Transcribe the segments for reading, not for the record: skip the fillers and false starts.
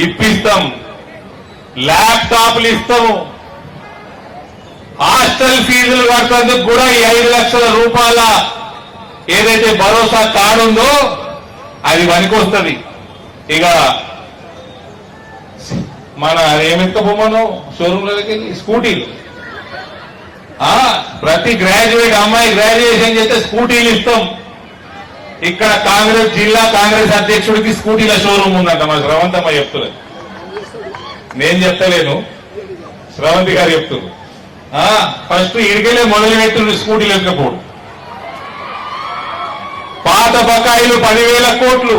ఇప్పిస్తాం, ల్యాప్టాప్లు ఇస్తాము, హాస్టల్ ఫీజులు కట్టేందుకు కూడా ఈ 5 లక్షల రూపాయల ఏదైతే భరోసా కార్డు ఉందో అది పనికొస్తుంది. ఇక మన ఏమెత్తుకోమను షోరూంలకి స్కూటీలు, ప్రతి గ్రాడ్యుయేట్ అమ్మాయి గ్రాడ్యుయేషన్ చేస్తే స్కూటీలు ఇస్తాం. ఇక్కడ కాంగ్రెస్ జిల్లా కాంగ్రెస్ అధ్యక్షుడికి స్కూటీల షోరూమ్ ఉందంట. మా శ్రవంతమ్మ చెప్తున్నారు, నేను చెప్తలేను, శ్రవంతి గారు చెప్తున్నారు. ఫస్ట్ ఇడికెళ్ళే మొదలు పెట్టుడు స్కూటీలు ఎక్కపోడు. పాత బకాయిలు 10,000 కోట్లు,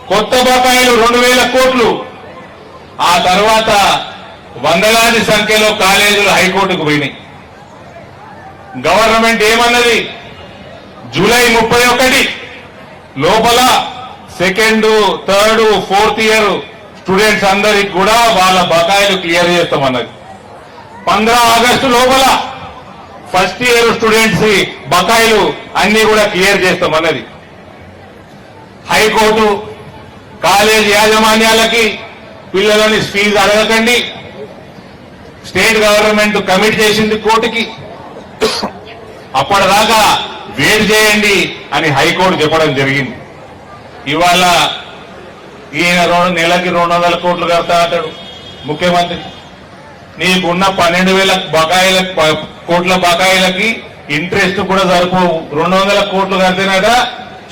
కొత్త బకాయిలు 2,000 కోట్లు. ఆ తర్వాత వందలాది సంఖ్యలో కాలేజీలు హైకోర్టుకు పోయినాయి. గవర్నమెంట్ ఏమన్నది, జూలై 31 లోపల 2nd, 3rd, 4th year students అందరికి కూడా వాళ్ళ బకాయిలు క్లియర్ చేస్తామన్నది. 15 ఆగస్టు లోపల ఫస్ట్ ఇయర్ స్టూడెంట్స్ బకాయిలు అన్ని కూడా క్లియర్ చేస్తామన్నది. హైకోర్టు కాలేజ్ యాజమాన్యాలకి పిల్లలని ఫీజు అడగకండి, స్టేట్ గవర్నమెంట్ కమిట్ చేసింది కోర్టుకి, అప్పటిదాకా వెయిట్ చేయండి అని హైకోర్టు చెప్పడం జరిగింది. ఇవాళ ఈయన నెలకి 200 కోట్లు కడతా అంటాడు ముఖ్యమంత్రి. నీకున్న 12,000 కోట్ల బకాయిలకి ఇంట్రెస్ట్ కూడా సరిపోవు. 200 కోట్లు కడితేనట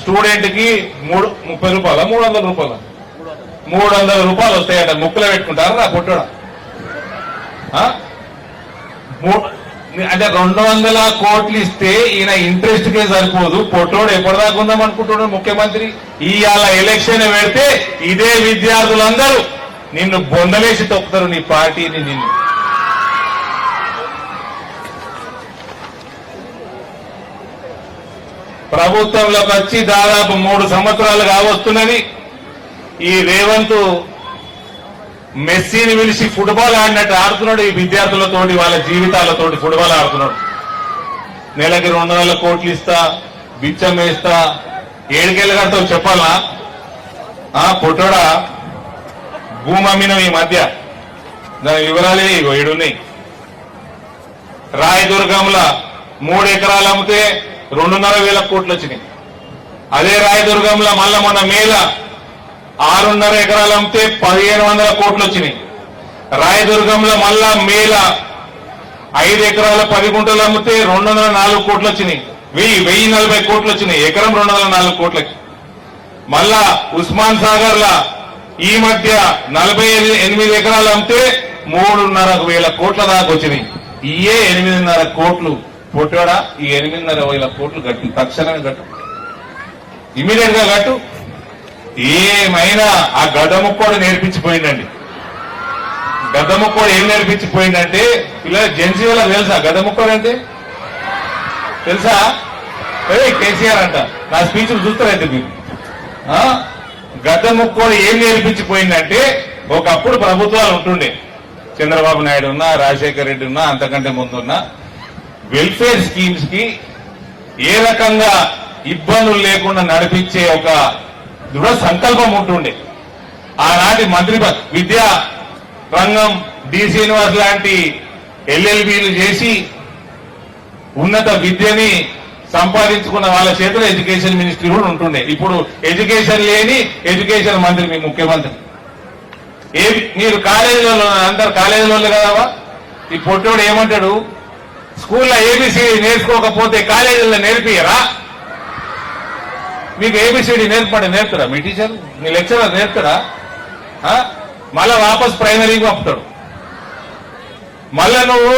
స్టూడెంట్ కి 30 రూపాయల 300 రూపాయల 300 రూపాయలు వస్తాయట. ముక్కులో పెట్టుకుంటారా నా పొట్టోడ? అంటే 200 కోట్లు ఇస్తే ఈయన ఇంట్రెస్ట్ కే సరిపోదు. పొట్టోడు ఎప్పటిదాకా ఉందాం అనుకుంటున్నాడు ముఖ్యమంత్రి. ఇవాళ ఎలక్షన్ పెడితే ఇదే విద్యార్థులందరూ నిన్ను బొందలేసి తొక్కుతారు, నీ పార్టీని. నిన్ను ప్రభుత్వంలోకి వచ్చి దాదాపు 3 సంవత్సరాలు కావస్తున్నది. ఈ రేవంత్ మెస్సీని పిలిచి ఫుట్బాల్ ఆడినట్టు ఆడుతున్నాడు. ఈ విద్యార్థులతోటి వాళ్ళ జీవితాలతోటి ఫుట్బాల్ ఆడుతున్నాడు. నెలకి 200 కోట్లు ఇస్తా, బిచ్చం వేస్తా, 7 కేళ్ళు కడతావు చెప్పాలా? పొట్టోడా భూమి అమ్మినం ఈ మధ్య, దాని వివరాలే ఇగో ఏడున్నాయి. రాయదుర్గంలో 3 ఎకరాలు అమ్మితే 2,500 కోట్లు వచ్చినాయి. అదే రాయదుర్గంలో మళ్ళా మొన్న మేళ 6.5 ఎకరాలు అమ్మితే 1,500 కోట్లు వచ్చినాయి. రాయదుర్గంలో మళ్ళా మేళ 5 ఎకరాల 10 గుంటలు అమ్మితే 204 కోట్లు వచ్చినాయి. 1,040 కోట్లు వచ్చినాయి. ఎకరం 204 కోట్లకి. మళ్ళా ఉస్మాన్ సాగర్ లా ఈ మధ్య 48 ఎకరాలు అమ్మితే 3,500 కోట్ల దాకా వచ్చినాయి. ఇయే 8,500 కోట్లు. పొట్టోడా ఈ 8,500 కోట్లు కట్టు, తక్షణమే కట్టు, ఇమీడియట్ గా కట్టు. ఏమైనా ఆ గడ్డముక్కోడు నేర్పించిపోయిందండి. గడ్డముక్కోడు ఏం నేర్పించిపోయిందంటే పిల్లలు జెన్సీ వాళ్ళకి తెలుసా గడ్డముక్కోడు అంటే? తెలుసా? కేసీఆర్ అంట. నా స్పీచ్లు చూస్తారైతే మీరు. గడ్డముక్కోడు ఏం నేర్పించిపోయిందంటే, ఒకప్పుడు ప్రభుత్వాలు ఉంటుండే, చంద్రబాబు నాయుడు ఉన్నా, రాజశేఖర రెడ్డి ఉన్నా, అంతకంటే ముందున్నా, వెల్ఫేర్ స్కీమ్స్ కి ఏ రకంగా ఇబ్బందులు లేకుండా నడిపించే ఒక దృఢ సంకల్పం ఉంటుండే. ఆనాటి మంత్రి విద్యా రంగం డి శ్రీనివాస్ లాంటి ఎల్ఎల్బీలు చేసి ఉన్నత విద్యని సంపాదించుకున్న వాళ్ళ చేతిలో ఎడ్యుకేషన్ మినిస్ట్రీ కూడా ఉంటుండే. ఇప్పుడు ఎడ్యుకేషన్ లేని ఎడ్యుకేషన్ మంత్రి మీ ముఖ్యమంత్రి. మీరు కాలేజీలో అందరు కాలేజీలో కదవా? ఈ పొట్టోడు ఏమంటాడు, స్కూల్లో ఏబిసిడి నేర్చుకోకపోతే కాలేజీలో నేర్పియరా? మీకు ఏబిసిడి నేర్పుతాడా మీ టీచర్, మీ లెక్చరర్ నేర్పుతాడా? మళ్ళా వాపస్ ప్రైమరీకి పంపుతాడు. మళ్ళా నువ్వు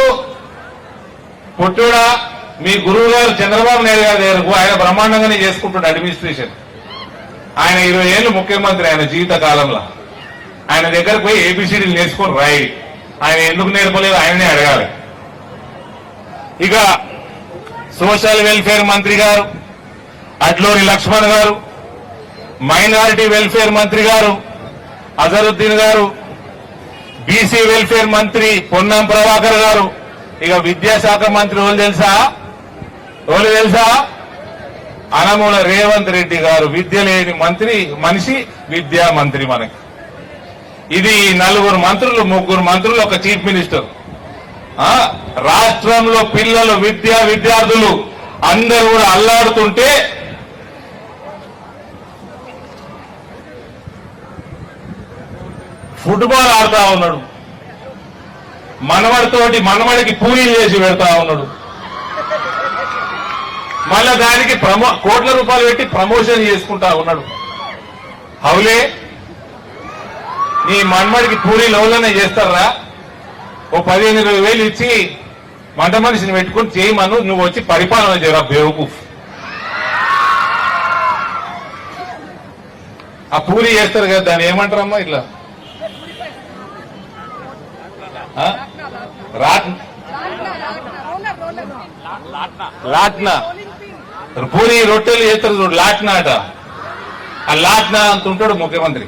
పొట్టుడా మీ గురువు గారు చంద్రబాబు నాయుడు గారి దగ్గరకు ఆయన బ్రహ్మాండంగానే చేసుకుంటాడు అడ్మినిస్ట్రేషన్. ఆయన 20 ఏళ్ళు ముఖ్యమంత్రి ఆయన జీవిత కాలంలో. ఆయన దగ్గరకు పోయి ఏబిసిడీలు నేర్చుకొని రాయి. ఆయన ఎందుకు నేర్పలేదు ఆయననే అడగాలి. ఇక సోషల్ వెల్ఫేర్ మంత్రి గారు అడ్లూరి లక్ష్మణ్ గారు, మైనారిటీ వెల్ఫేర్ మంత్రి గారు అజరుద్దీన్ గారు, బీసీ వెల్ఫేర్ మంత్రి పొన్నం ప్రభాకర్ గారు, ఇక విద్యాశాఖ మంత్రి వాళ్ళు తెలుసా? అనమూల రేవంత్ రెడ్డి గారు. విద్య లేని మనిషి విద్యా మంత్రి. మనకి ఇది 4 మంత్రులు 3 మంత్రులు ఒక చీఫ్ మినిస్టర్. రాష్ట్రంలో పిల్లలు విద్యార్థులు అందరూ కూడా అల్లాడుతుంటే ఫుట్బాల్ ఆడుతా ఉన్నాడు. మనవడికి పూరీలు చేసి పెడతా ఉన్నాడు. మళ్ళా దానికి కోట్ల రూపాయలు పెట్టి ప్రమోషన్ చేసుకుంటా ఉన్నాడు. హౌలే నీ మనవడికి పూరీలు ఎవరైనా చేస్తారా? ఓ 15-20 వేలు ఇచ్చి మంట మనిషిని పెట్టుకుని చేయమను, నువ్వు వచ్చి పరిపాలన చేయరా బేవకూఫ్. ఆ పూరి చేస్తారు కదా, దాన్ని ఏమంటారమ్మా? ఇట్లా లాట్నా పూరి రొట్టెలు చేస్తారు చూడు, లాట్నా అట. ఆ లాట్నా అంత ఉంటాడు ముఖ్యమంత్రి.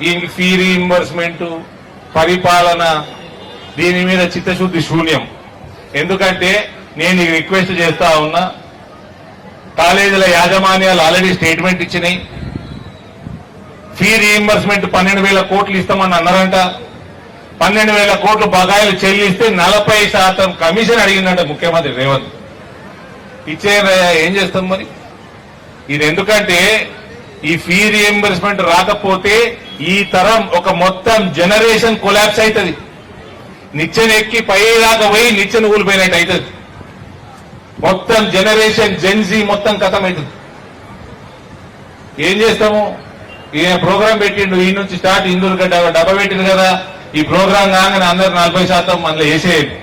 ఈ ఫీ రీయింబర్స్మెంట్ పరిపాలన దీని మీద చిత్తశుద్ధి శూన్యం. ఎందుకంటే నేను రిక్వెస్ట్ చేస్తా ఉన్నా, కాలేజీల యాజమాన్యాలు ఆల్రెడీ స్టేట్మెంట్ ఇచ్చినాయి. ఫీ రీయింబర్స్మెంట్ 12,000 కోట్లు ఇస్తామని అన్నారంట. 12,000 కోట్లు బకాయిలు చెల్లిస్తే 40% కమిషన్ అడిగిందంట ముఖ్యమంత్రి రేవంత్. ఇచ్చేయరా, ఏం చేస్తాం మరి? ఇది ఎందుకంటే ఈ ఫీ రీయింబర్స్మెంట్ రాకపోతే ఈ తరం ఒక మొత్తం జనరేషన్ కొలాప్స్ అవుతుంది. నిచ్చెన ఎక్కి పైదాకా పోయి నిచ్చెన కూలిపోయినట్టు అవుతుంది. మొత్తం జనరేషన్ జెన్జీ మొత్తం కథం అవుతుంది. ఏం చేస్తాము? ఈయన ప్రోగ్రాం పెట్టిండు, ఈ నుంచి స్టార్ట్ ఇందూరు డబ్బా పెట్టిండు కదా. ఈ ప్రోగ్రాం కాగానే అందరు 40% మనలో వేసేయండి.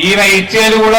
ఈయన ఇచ్చేది కూడా